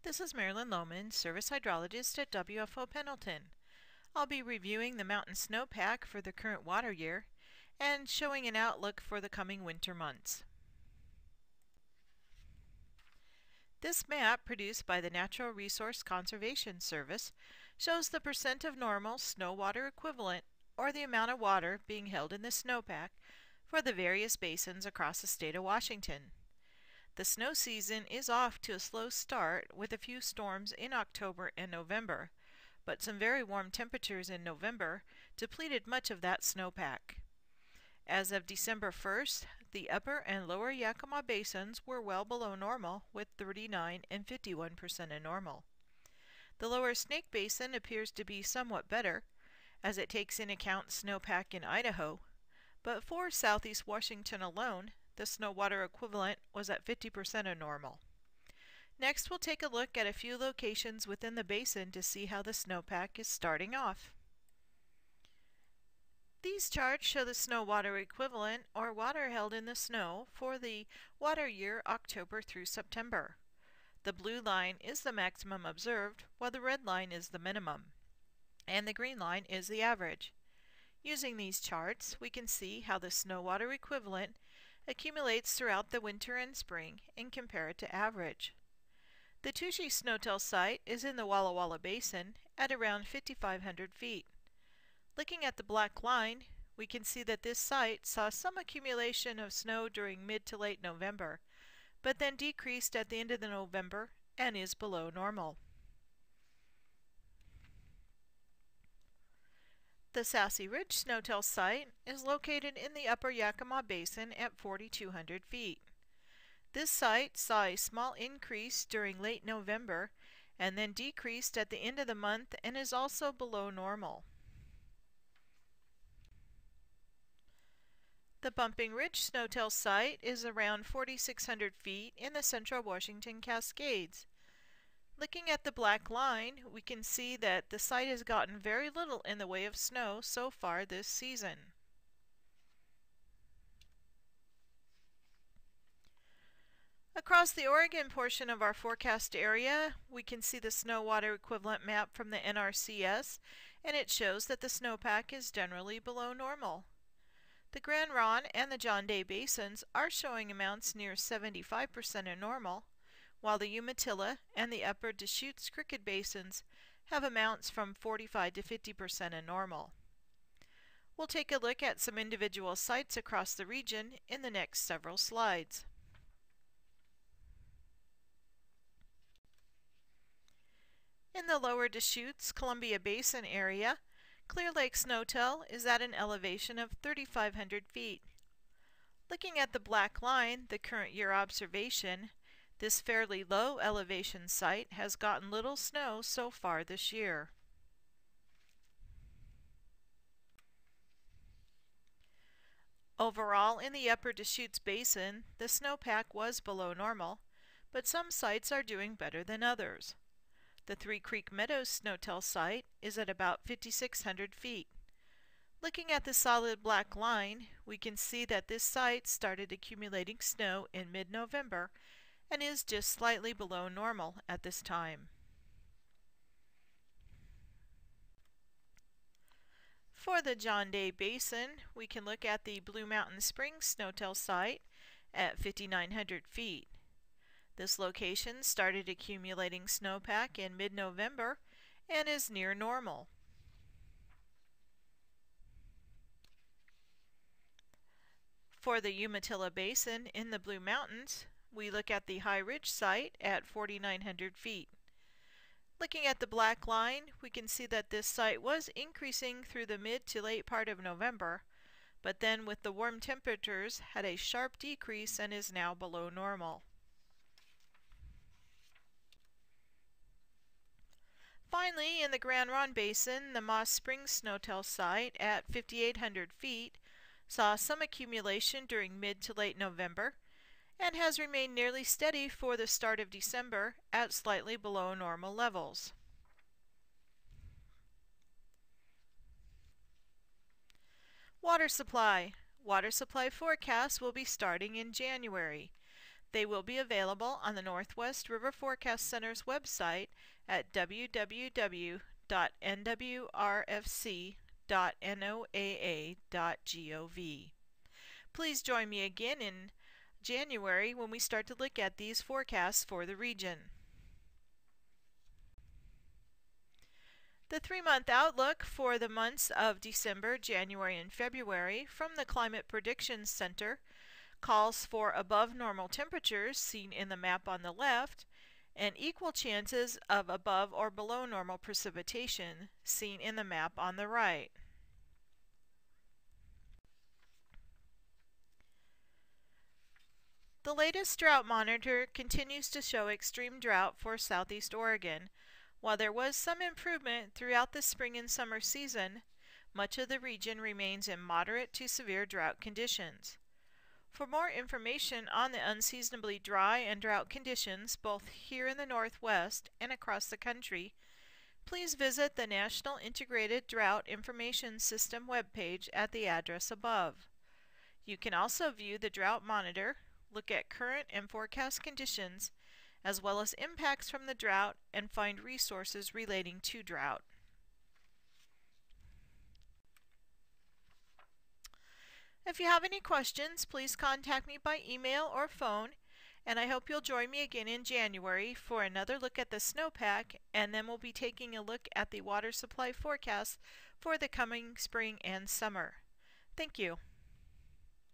This is Marilyn Lohman, Service Hydrologist at WFO Pendleton. I'll be reviewing the mountain snowpack for the current water year and showing an outlook for the coming winter months. This map, produced by the Natural Resource Conservation Service, shows the percent of normal snow water equivalent, or the amount of water being held in the snowpack, for the various basins across the state of Washington. The snow season is off to a slow start with a few storms in October and November, but some very warm temperatures in November depleted much of that snowpack. As of December 1st, the upper and lower Yakima basins were well below normal with 39 and 51% of normal. The lower Snake Basin appears to be somewhat better, as it takes into account snowpack in Idaho, but for southeast Washington alone, the snow water equivalent was at 50% of normal. Next, we'll take a look at a few locations within the basin to see how the snowpack is starting off. These charts show the snow water equivalent, or water held in the snow, for the water year October through September. The blue line is the maximum observed, while the red line is the minimum, and the green line is the average. Using these charts, we can see how the snow water equivalent accumulates throughout the winter and spring and compare it to average. The Tushy Snowtail site is in the Walla Walla Basin at around 5,500 feet. Looking at the black line, we can see that this site saw some accumulation of snow during mid to late November, but then decreased at the end of November and is below normal. The Sassy Ridge Snowtail site is located in the upper Yakima Basin at 4,200 feet. This site saw a small increase during late November and then decreased at the end of the month and is also below normal. The Bumping Ridge Snowtail site is around 4,600 feet in the central Washington Cascades. Looking at the black line, we can see that the site has gotten very little in the way of snow so far this season. Across the Oregon portion of our forecast area, we can see the snow water equivalent map from the NRCS, and it shows that the snowpack is generally below normal. The Grand Ronde and the John Day basins are showing amounts near 75% of normal, while the Umatilla and the upper Deschutes Crooked basins have amounts from 45 to 50% of normal. We'll take a look at some individual sites across the region in the next several slides. In the lower Deschutes Columbia Basin area, Clear Lake Snowtail is at an elevation of 3,500 feet. Looking at the black line, the current year observation, this fairly low elevation site has gotten little snow so far this year. Overall, in the upper Deschutes Basin, the snowpack was below normal, but some sites are doing better than others. The Three Creek Meadows Snowtail site is at about 5,600 feet. Looking at the solid black line, we can see that this site started accumulating snow in mid-November and is just slightly below normal at this time. For the John Day Basin, we can look at the Blue Mountain Springs Snowtail site at 5,900 feet. This location started accumulating snowpack in mid-November and is near normal. For the Umatilla Basin in the Blue Mountains, we look at the High Ridge site at 4,900 feet. Looking at the black line, we can see that this site was increasing through the mid to late part of November, but then with the warm temperatures had a sharp decrease and is now below normal. Finally, in the Grand Ronde Basin, the Moss Springs Snowtail site at 5,800 feet saw some accumulation during mid to late November and has remained nearly steady for the start of December at slightly below normal levels. Water supply. Water supply forecasts will be starting in January. They will be available on the Northwest River Forecast Center's website at www.nwrfc.noaa.gov. Please join me again in January when we start to look at these forecasts for the region. The 3-month outlook for the months of December, January, and February from the Climate Prediction Center calls for above normal temperatures seen in the map on the left and equal chances of above or below normal precipitation seen in the map on the right. The latest drought monitor continues to show extreme drought for southeast Oregon. While there was some improvement throughout the spring and summer season, much of the region remains in moderate to severe drought conditions. For more information on the unseasonably dry and drought conditions both here in the Northwest and across the country, please visit the National Integrated Drought Information System webpage at the address above. You can also view the drought monitor, look at current and forecast conditions, as well as impacts from the drought, and find resources relating to drought. If you have any questions, please contact me by email or phone, and I hope you'll join me again in January for another look at the snowpack, and then we'll be taking a look at the water supply forecast for the coming spring and summer. Thank you.